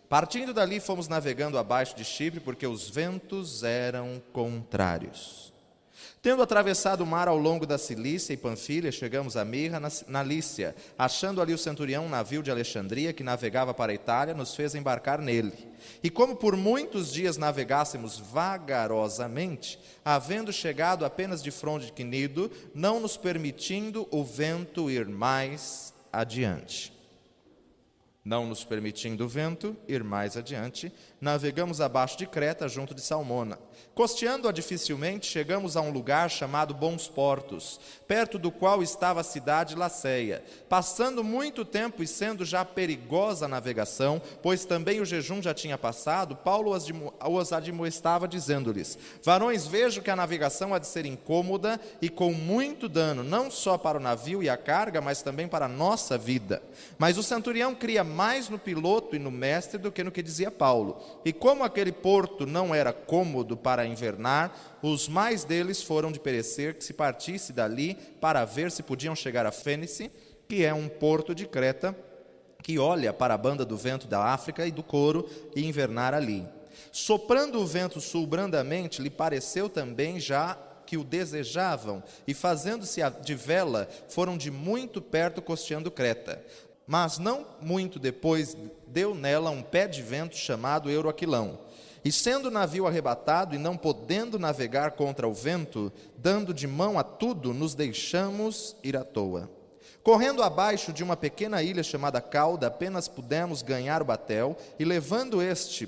Partindo dali, fomos navegando abaixo de Chipre, porque os ventos eram contrários. Tendo atravessado o mar ao longo da Cilícia e Panfilha, chegamos a Mirra, na Lícia. Achando ali o centurião um navio de Alexandria, que navegava para a Itália, nos fez embarcar nele. E como por muitos dias navegássemos vagarosamente, havendo chegado apenas de fronte de Cnido, não nos permitindo o vento ir mais adiante. Navegamos abaixo de Creta, junto de Salmona. Costeando-a dificilmente, chegamos a um lugar chamado Bons Portos, perto do qual estava a cidade Lacéia. Passando muito tempo e sendo já perigosa a navegação, pois também o jejum já tinha passado, Paulo os admoestava, dizendo-lhes: varões, vejo que a navegação há de ser incômoda e com muito dano, não só para o navio e a carga, mas também para a nossa vida. Mas o centurião cria mais no piloto e no mestre do que no que dizia Paulo. E como aquele porto não era cômodo para invernar, os mais deles foram de perecer que se partisse dali para ver se podiam chegar a Fênice, que é um porto de Creta, que olha para a banda do vento da África e do Coro, e invernar ali. Soprando o vento sul brandamente, lhe pareceu também já que o desejavam, e fazendo-se de vela, foram de muito perto costeando Creta. Mas não muito depois deu nela um pé de vento chamado Euroaquilão. E sendo o navio arrebatado e não podendo navegar contra o vento, dando de mão a tudo, nos deixamos ir à toa. Correndo abaixo de uma pequena ilha chamada Cauda, apenas pudemos ganhar o batel, e levado este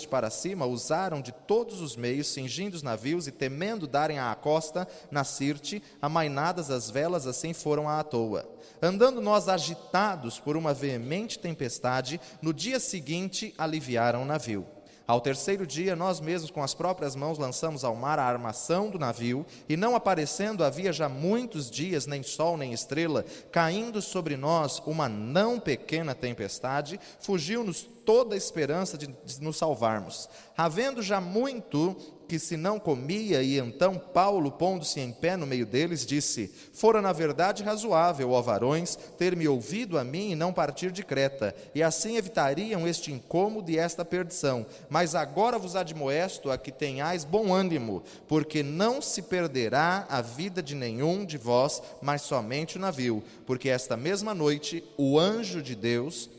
para cima, usaram de todos os meios, cingindo os navios e temendo darem à costa na Sirte, amainadas as velas, assim foram à toa. Andando nós agitados por uma veemente tempestade, no dia seguinte aliviaram o navio. Ao terceiro dia, nós mesmos com as próprias mãos lançamos ao mar a armação do navio, e não aparecendo havia já muitos dias, nem sol nem estrela, caindo sobre nós uma não pequena tempestade, fugiu-nos toda a esperança de nos salvarmos. Havendo já muito que se não comia, e então Paulo, pondo-se em pé no meio deles, disse: fora na verdade razoável, ó varões, ter-me ouvido a mim e não partir de Creta, e assim evitariam este incômodo e esta perdição. Mas agora vos admoesto a que tenhais bom ânimo, porque não se perderá a vida de nenhum de vós, mas somente o navio. Porque esta mesma noite o anjo de Deus,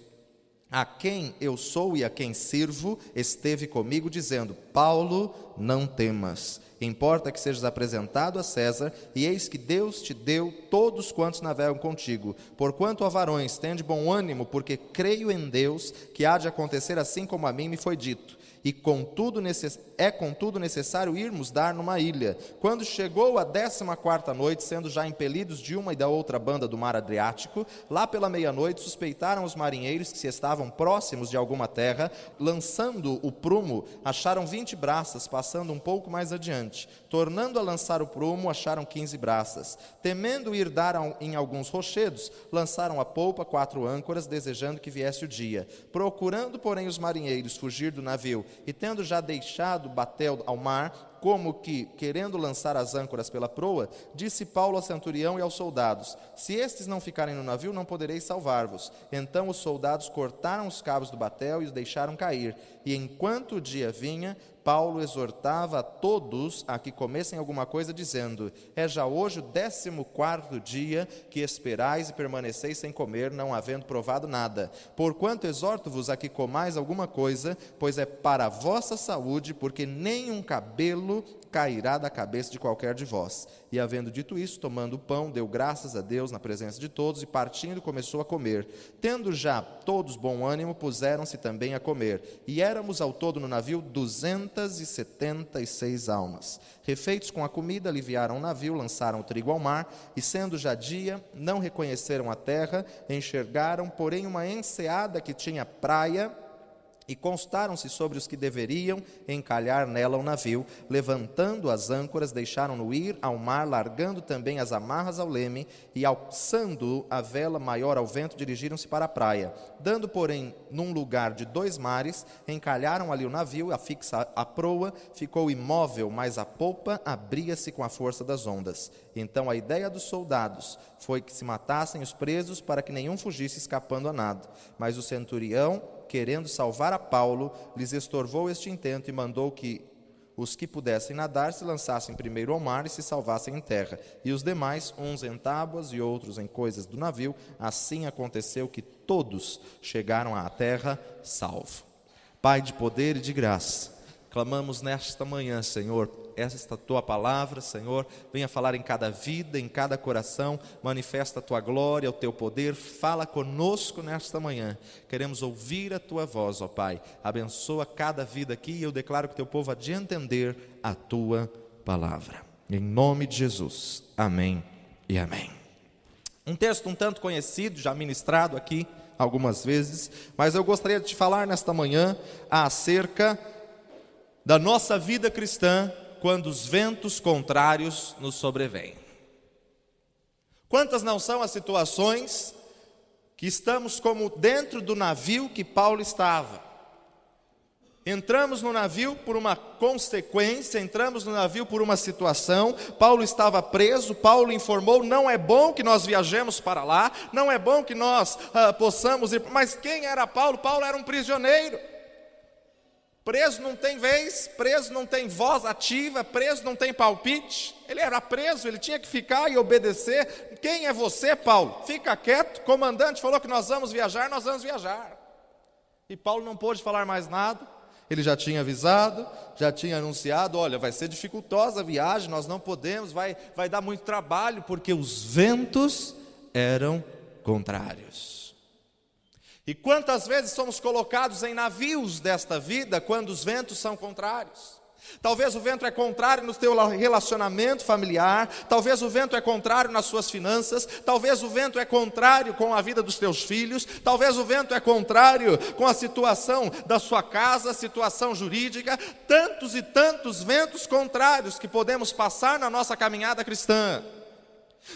a quem eu sou e a quem sirvo, esteve comigo, dizendo: Paulo, não temas, importa que sejas apresentado a César, e eis que Deus te deu todos quantos navegam contigo. Porquanto, ó varões, tende bom ânimo, porque creio em Deus, que há de acontecer assim como a mim me foi dito. E contudo necessário irmos dar numa ilha. Quando chegou a 14ª noite, sendo já impelidos de uma e da outra banda do mar Adriático, lá pela meia-noite suspeitaram os marinheiros que se estavam próximos de alguma terra. Lançando o prumo, acharam 20 braças, passando um pouco mais adiante. Tornando a lançar o prumo, acharam 15 braças. Temendo ir dar em alguns rochedos, lançaram a polpa 4 âncoras, desejando que viesse o dia. Procurando, porém, os marinheiros fugir do navio, e tendo já deixado o batel ao mar, como que, querendo lançar as âncoras pela proa, disse Paulo ao centurião e aos soldados: se estes não ficarem no navio, não podereis salvar-vos. Então os soldados cortaram os cabos do batel e os deixaram cair. E enquanto o dia vinha, Paulo exortava a todos a que comessem alguma coisa, dizendo: é já hoje o 14º dia que esperais e permaneceis sem comer, não havendo provado nada. Porquanto exorto-vos a que comais alguma coisa, pois é para a vossa saúde, porque nem um cabelo cairá da cabeça de qualquer de vós. E havendo dito isso, tomando o pão, deu graças a Deus na presença de todos, e partindo começou a comer. Tendo já todos bom ânimo, puseram-se também a comer. E éramos ao todo no navio 276 almas. Refeitos com a comida, aliviaram o navio, lançaram o trigo ao mar, e sendo já dia, não reconheceram a terra, enxergaram, porém, uma enseada que tinha praia, e constaram-se sobre os que deveriam encalhar nela o navio. Levantando as âncoras, deixaram-no ir ao mar, largando também as amarras ao leme, e alçando a vela maior ao vento, dirigiram-se para a praia. Dando, porém, num lugar de 2 mares, encalharam ali o navio, afixa a proa, ficou imóvel, mas a polpa abria-se com a força das ondas. Então a ideia dos soldados foi que se matassem os presos, para que nenhum fugisse escapando a nado. Mas o centurião, querendo salvar a Paulo, lhes estorvou este intento e mandou que os que pudessem nadar se lançassem primeiro ao mar e se salvassem em terra, e os demais, uns em tábuas e outros em coisas do navio. Assim aconteceu que todos chegaram à terra salvos. Pai de poder e de graça, clamamos nesta manhã, Senhor, esta tua palavra, Senhor, venha falar em cada vida, em cada coração, manifesta a tua glória, o teu poder, fala conosco nesta manhã, queremos ouvir a tua voz, ó Pai, abençoa cada vida aqui e eu declaro que teu povo há de entender a tua palavra, em nome de Jesus, amém e amém. Um texto um tanto conhecido, já ministrado aqui algumas vezes, mas eu gostaria de te falar nesta manhã acerca da nossa vida cristã quando os ventos contrários nos sobrevêm. Quantas não são as situações que estamos como dentro do navio que Paulo estava? Entramos no navio por uma consequência, entramos no navio por uma situação. Paulo estava preso, Paulo informou, não é bom que nós viajemos para lá, não é bom que nós possamos ir, mas quem era Paulo? Paulo era um prisioneiro. Preso não tem vez, preso não tem voz ativa, preso não tem palpite. Ele era preso, ele tinha que ficar e obedecer. Quem é você, Paulo? Fica quieto, o comandante falou que nós vamos viajar, nós vamos viajar. E Paulo não pôde falar mais nada, ele já tinha avisado, já tinha anunciado, olha, vai ser dificultosa a viagem, nós não podemos, vai dar muito trabalho, porque os ventos eram contrários. E quantas vezes somos colocados em navios desta vida quando os ventos são contrários? Talvez o vento é contrário no teu relacionamento familiar, talvez o vento é contrário nas suas finanças, talvez o vento é contrário com a vida dos teus filhos, talvez o vento é contrário com a situação da sua casa, a situação jurídica, tantos e tantos ventos contrários que podemos passar na nossa caminhada cristã.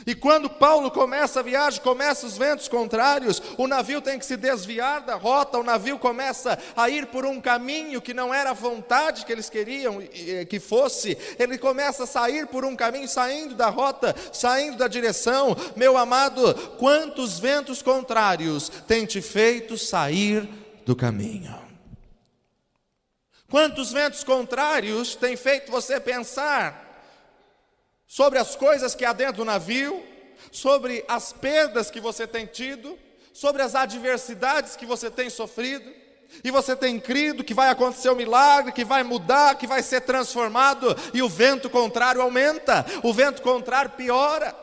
E quando Paulo começa a viagem, começa os ventos contrários, o navio tem que se desviar da rota, o navio começa a ir por um caminho que não era a vontade que eles queriam que fosse, ele começa a sair por um caminho, saindo da rota, saindo da direção. Meu amado, quantos ventos contrários têm te feito sair do caminho? Quantos ventos contrários têm feito você pensar sobre as coisas que há dentro do navio, sobre as perdas que você tem tido, sobre as adversidades que você tem sofrido, e você tem crido que vai acontecer um milagre, que vai mudar, que vai ser transformado, e o vento contrário aumenta, o vento contrário piora.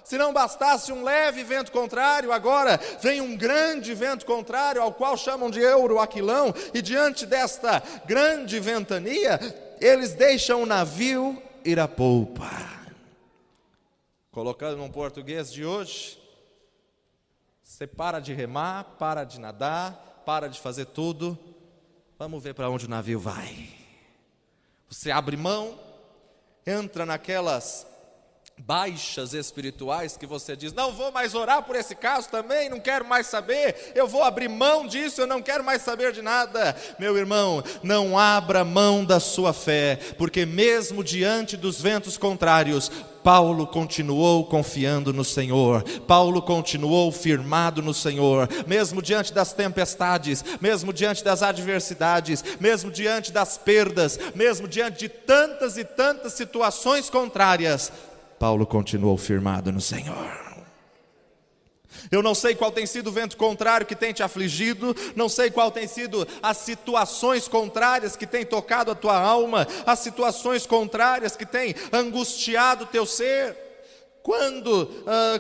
Se não bastasse um leve vento contrário, agora vem um grande vento contrário, ao qual chamam de Euroaquilão, e diante desta grande ventania, eles deixam o navio ir à polpa. Colocando num português de hoje, você para de remar, para de nadar, para de fazer tudo, vamos ver para onde o navio vai. Você abre mão, entra naquelas baixas espirituais que você diz, não vou mais orar por esse caso também, não quero mais saber, eu vou abrir mão disso, eu não quero mais saber de nada. Meu irmão, não abra mão da sua fé, porque mesmo diante dos ventos contrários, Paulo continuou confiando no Senhor, Paulo continuou firmado no Senhor, mesmo diante das tempestades, mesmo diante das adversidades, mesmo diante das perdas, mesmo diante de tantas e tantas situações contrárias, Paulo continuou firmado no Senhor. Eu não sei qual tem sido o vento contrário que tem te afligido, não sei qual tem sido as situações contrárias que tem tocado a tua alma, as situações contrárias que tem angustiado o teu ser.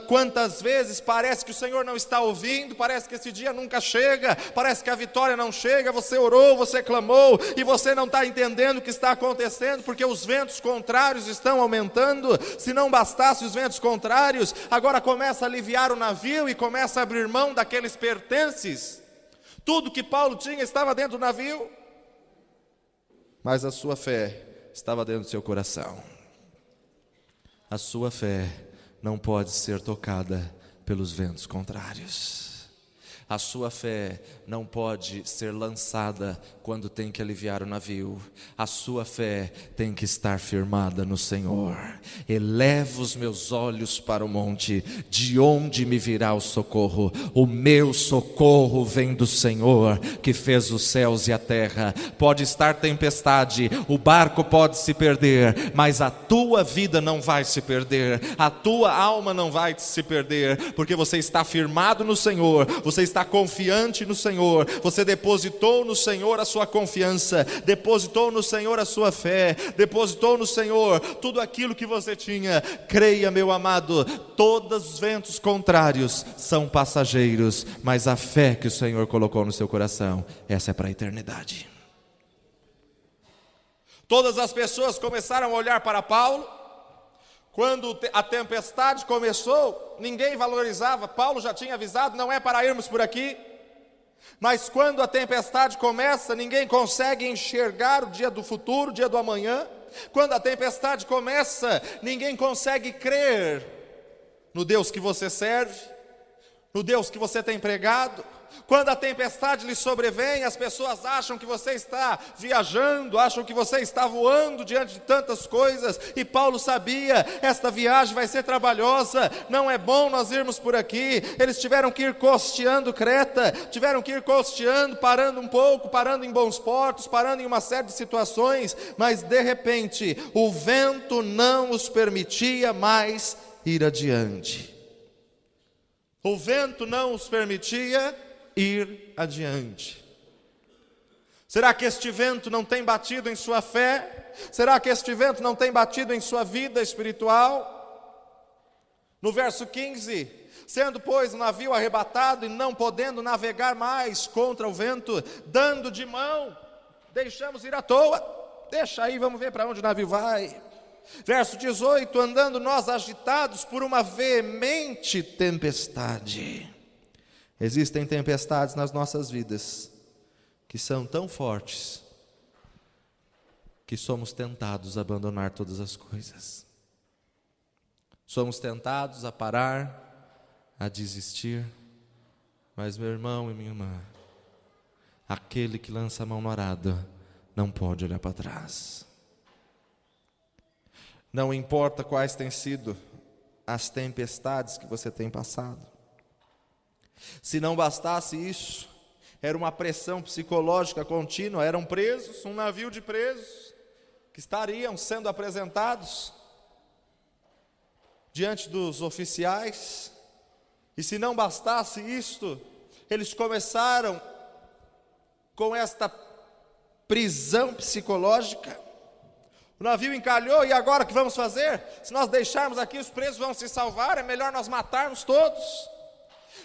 Quantas vezes parece que o Senhor não está ouvindo, parece que esse dia nunca chega, parece que a vitória não chega, você orou, você clamou, e você não está entendendo o que está acontecendo, porque os ventos contrários estão aumentando. Se não bastasse os ventos contrários, agora começa a aliviar o navio, e começa a abrir mão daqueles pertences. Tudo que Paulo tinha estava dentro do navio, mas a sua fé estava dentro do seu coração. A sua fé não pode ser tocada pelos ventos contrários. A sua fé não pode ser lançada quando tem que aliviar o navio. A sua fé tem que estar firmada no Senhor. Elevo os meus olhos para o monte, de onde me virá o socorro? O meu socorro vem do Senhor, que fez os céus e a terra. Pode estar tempestade, o barco pode se perder, mas a tua vida não vai se perder, a tua alma não vai se perder, porque você está firmado no Senhor, você está confiante no Senhor, você depositou no Senhor a sua confiança, depositou no Senhor a sua fé, depositou no Senhor tudo aquilo que você tinha. Creia, meu amado, todos os ventos contrários são passageiros, mas a fé que o Senhor colocou no seu coração, essa é para a eternidade. Todas as pessoas começaram a olhar para Paulo. Quando a tempestade começou, ninguém valorizava. Paulo já tinha avisado, não é para irmos por aqui. Mas quando a tempestade começa, ninguém consegue enxergar o dia do futuro, o dia do amanhã. Quando a tempestade começa, ninguém consegue crer no Deus que você serve, no Deus que você tem pregado. Quando a tempestade lhe sobrevém, as pessoas acham que você está viajando, acham que você está voando diante de tantas coisas. E Paulo sabia, esta viagem vai ser trabalhosa, não é bom nós irmos por aqui. Eles tiveram que ir costeando Creta, tiveram que ir costeando, parando um pouco, parando em bons portos, parando em uma série de situações. Mas de repente, o vento não os permitia mais ir adiante. O vento não os permitia ir adiante. Será que este vento não tem batido em sua fé? Será que este vento não tem batido em sua vida espiritual? No verso 15, sendo pois o navio arrebatado e não podendo navegar mais contra o vento, dando de mão, deixamos ir à toa. Deixa aí, vamos ver para onde o navio vai. Verso 18, andando nós agitados por uma veemente tempestade. Existem tempestades nas nossas vidas que são tão fortes que somos tentados a abandonar todas as coisas. Somos tentados a parar, a desistir. Mas meu irmão e minha irmã, aquele que lança a mão no arado não pode olhar para trás. Não importa quais têm sido as tempestades que você tem passado. Se não bastasse isso, era uma pressão psicológica contínua, eram presos, um navio de presos, que estariam sendo apresentados diante dos oficiais. E se não bastasse isto, eles começaram com esta prisão psicológica. O navio encalhou, e agora o que vamos fazer? Se nós deixarmos aqui, os presos vão se salvar, é melhor nós matarmos todos.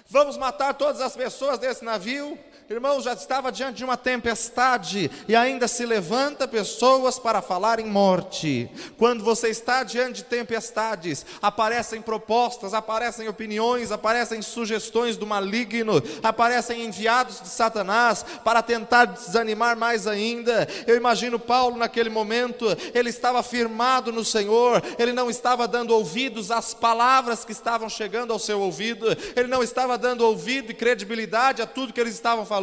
Vamos matar todas as pessoas desse navio. Irmãos, já estava diante de uma tempestade e ainda se levanta pessoas para falar em morte. Quando você está diante de tempestades, aparecem propostas, aparecem opiniões, aparecem sugestões do maligno, aparecem enviados de Satanás para tentar desanimar mais ainda. Eu imagino Paulo naquele momento, ele estava firmado no Senhor, ele não estava dando ouvidos às palavras que estavam chegando ao seu ouvido, ele não estava dando ouvido e credibilidade a tudo que eles estavam falando.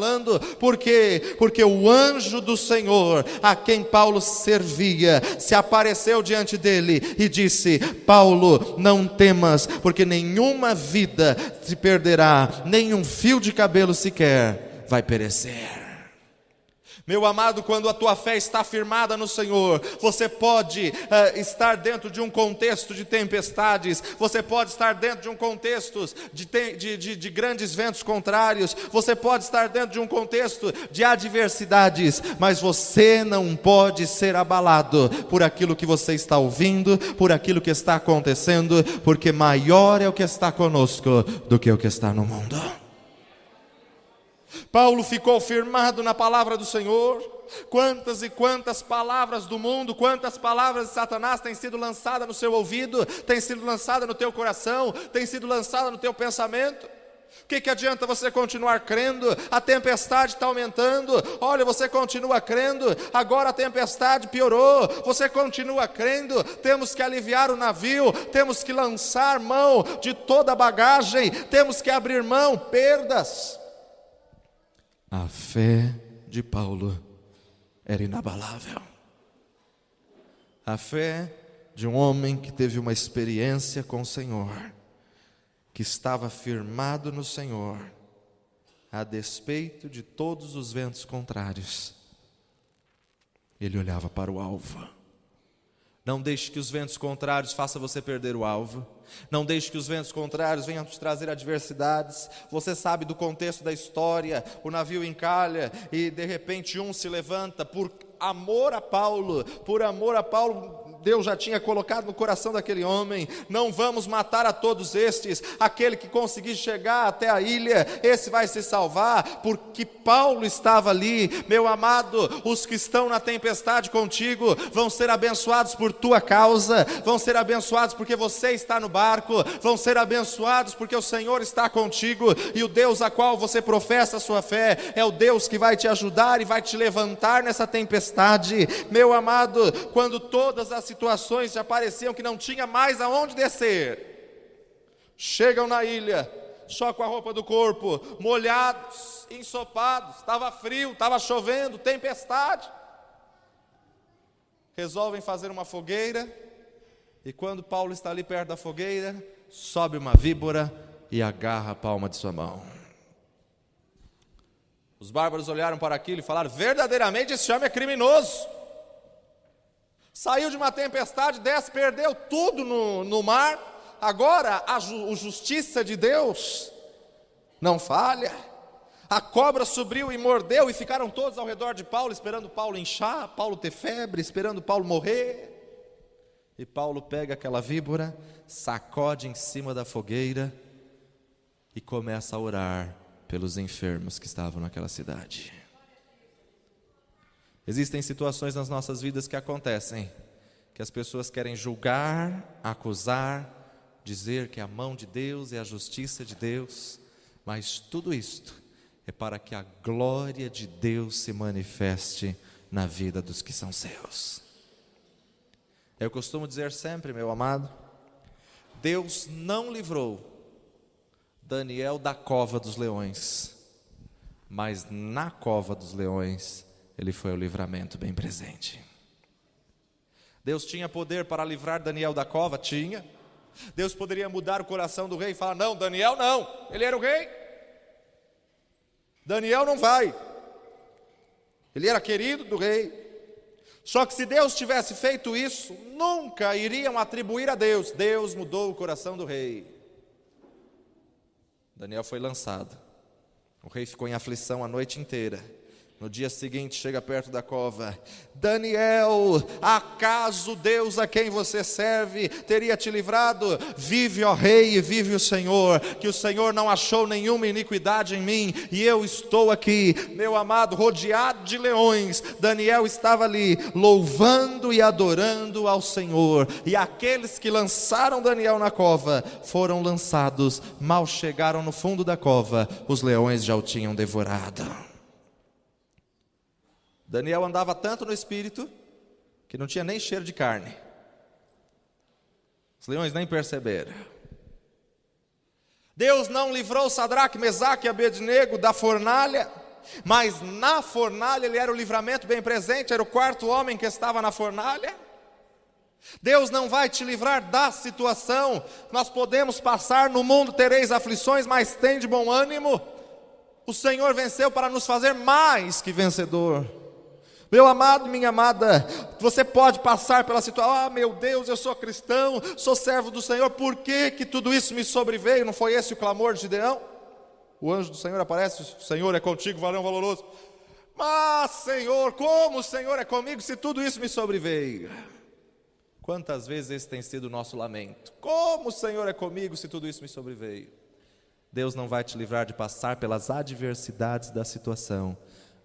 Por quê? Porque o anjo do Senhor, a quem Paulo servia, se apareceu diante dele e disse: Paulo, não temas, porque nenhuma vida se perderá, nenhum fio de cabelo sequer vai perecer. Meu amado, quando a tua fé está firmada no Senhor, você pode estar dentro de um contexto de tempestades, você pode estar dentro de um contexto de grandes ventos contrários, você pode estar dentro de um contexto de adversidades, mas você não pode ser abalado por aquilo que você está ouvindo, por aquilo que está acontecendo, porque maior é o que está conosco do que o que está no mundo. Paulo ficou firmado na palavra do Senhor. Quantas e quantas palavras do mundo, quantas palavras de Satanás têm sido lançadas no seu ouvido, têm sido lançadas no teu coração, têm sido lançadas no teu pensamento. O que adianta você continuar crendo? A tempestade está aumentando. Olha, você continua crendo, agora a tempestade piorou. Você continua crendo, temos que aliviar o navio, temos que lançar mão de toda a bagagem, temos que abrir mão, perdas. A fé de Paulo era inabalável. A fé de um homem que teve uma experiência com o Senhor, que estava firmado no Senhor, a despeito de todos os ventos contrários. Ele olhava para o alvo. Não deixe que os ventos contrários façam você perder o alvo. Não deixe que os ventos contrários venham te trazer adversidades. Você sabe do contexto da história. O navio encalha e de repente um se levanta por amor a Paulo. Por amor a Paulo, Deus já tinha colocado no coração daquele homem: não vamos matar a todos estes, aquele que conseguir chegar até a ilha, esse vai se salvar, porque Paulo estava ali. Meu amado, os que estão na tempestade contigo vão ser abençoados por tua causa, vão ser abençoados porque você está no barco, vão ser abençoados porque o Senhor está contigo, e o Deus a qual você professa a sua fé é o Deus que vai te ajudar e vai te levantar nessa tempestade. Meu amado, quando todas as situações já pareciam que não tinha mais aonde descer, chegam na ilha, só com a roupa do corpo, molhados, ensopados, estava frio, estava chovendo, tempestade. Resolvem fazer uma fogueira, e quando Paulo está ali perto da fogueira, sobe uma víbora e agarra a palma de sua mão. Os bárbaros olharam para aquilo e falaram: verdadeiramente esse homem é criminoso. Saiu de uma tempestade, desce, perdeu tudo no mar. Agora a justiça de Deus não falha. A cobra subiu e mordeu, e ficaram todos ao redor de Paulo, esperando Paulo inchar, Paulo ter febre, esperando Paulo morrer. E Paulo pega aquela víbora, sacode em cima da fogueira e começa a orar pelos enfermos que estavam naquela cidade. Existem situações nas nossas vidas que acontecem, que as pessoas querem julgar, acusar, dizer que é a mão de Deus, é a justiça de Deus, mas tudo isto é para que a glória de Deus se manifeste na vida dos que são seus. Eu costumo dizer sempre, meu amado, Deus não livrou Daniel da cova dos leões, mas na cova dos leões ele foi o livramento bem presente. Deus tinha poder para livrar Daniel da cova? Tinha. Deus poderia mudar o coração do rei e falar: não, Daniel não, ele era o rei, Daniel não vai, ele era querido do rei. Só que se Deus tivesse feito isso, nunca iriam atribuir a Deus: Deus mudou o coração do rei. Daniel foi lançado, o rei ficou em aflição a noite inteira. No dia seguinte chega perto da cova: Daniel, acaso Deus a quem você serve teria te livrado? Vive, ó rei, e vive o Senhor, que o Senhor não achou nenhuma iniquidade em mim, e eu estou aqui. Meu amado, rodeado de leões, Daniel estava ali louvando e adorando ao Senhor. E aqueles que lançaram Daniel na cova foram lançados. Mal chegaram no fundo da cova, os leões já o tinham devorado. Daniel andava tanto no espírito que não tinha nem cheiro de carne. Os leões nem perceberam. Deus não livrou Sadraque, Mesaque e Abednego da fornalha, mas na fornalha ele era o livramento bem presente, era o quarto homem que estava na fornalha. Deus não vai te livrar da situação. Nós podemos passar: no mundo tereis aflições, mas tem de bom ânimo. O Senhor venceu para nos fazer mais que vencedor. Meu amado, minha amada, você pode passar pela situação: ah, meu Deus, eu sou cristão, sou servo do Senhor, por que tudo isso me sobreveio? Não foi esse o clamor de Gideão? O anjo do Senhor aparece: o Senhor é contigo, varão valoroso. Mas Senhor, como o Senhor é comigo se tudo isso me sobreveio? Quantas vezes esse tem sido o nosso lamento: como o Senhor é comigo se tudo isso me sobreveio? Deus não vai te livrar de passar pelas adversidades da situação,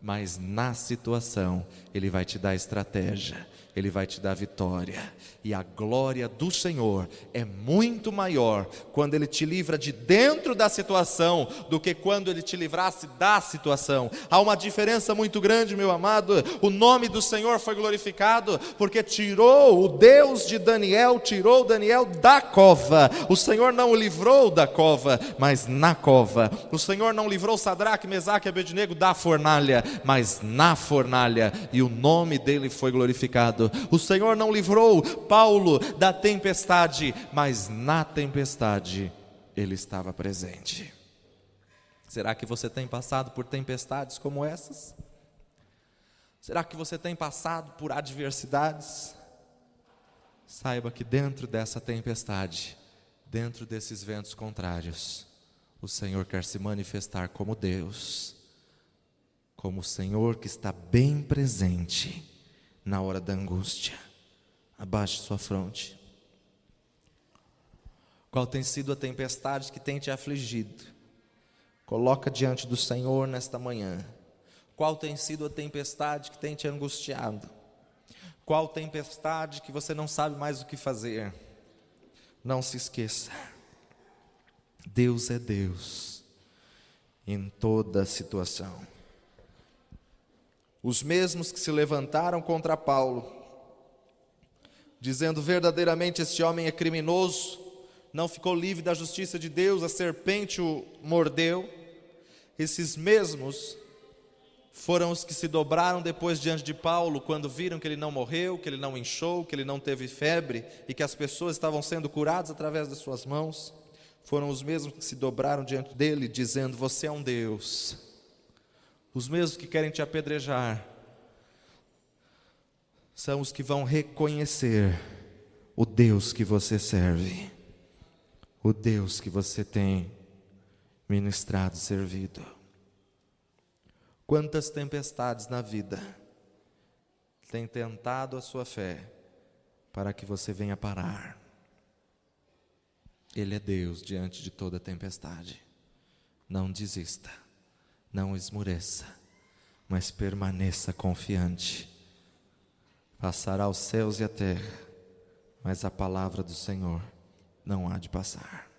mas na situação Ele vai te dar estratégia, Ele vai te dar vitória. E a glória do Senhor é muito maior quando Ele te livra de dentro da situação do que quando Ele te livrasse da situação. Há uma diferença muito grande, meu amado. O nome do Senhor foi glorificado porque tirou, o Deus de Daniel tirou Daniel da cova. O Senhor não o livrou da cova, mas na cova. O Senhor não livrou Sadraque, Mesaque e Abednego da fornalha, mas na fornalha, e o nome dele foi glorificado. O Senhor não livrou Paulo da tempestade, mas na tempestade ele estava presente. Será que você tem passado por tempestades como essas? Será que você tem passado por adversidades? Saiba que dentro dessa tempestade, dentro desses ventos contrários, o Senhor quer se manifestar como Deus, como o Senhor que está bem presente na hora da angústia. Abaixe sua fronte. Qual tem sido a tempestade que tem te afligido? Coloca diante do Senhor nesta manhã. Qual tem sido a tempestade que tem te angustiado? Qual tempestade que você não sabe mais o que fazer? Não se esqueça, Deus é Deus em toda situação. Os mesmos que se levantaram contra Paulo, dizendo verdadeiramente este homem é criminoso, não ficou livre da justiça de Deus, a serpente o mordeu. Esses mesmos foram os que se dobraram depois diante de Paulo, quando viram que ele não morreu, que ele não inchou, que ele não teve febre, e que as pessoas estavam sendo curadas através das suas mãos. Foram os mesmos que se dobraram diante dele, dizendo: você é um Deus. Os mesmos que querem te apedrejar são os que vão reconhecer o Deus que você serve, o Deus que você tem ministrado, servido. Quantas tempestades na vida têm tentado a sua fé para que você venha parar? Ele é Deus diante de toda tempestade. Não desista, não esmoreça, mas permaneça confiante. Passará os céus e a terra, mas a palavra do Senhor não há de passar.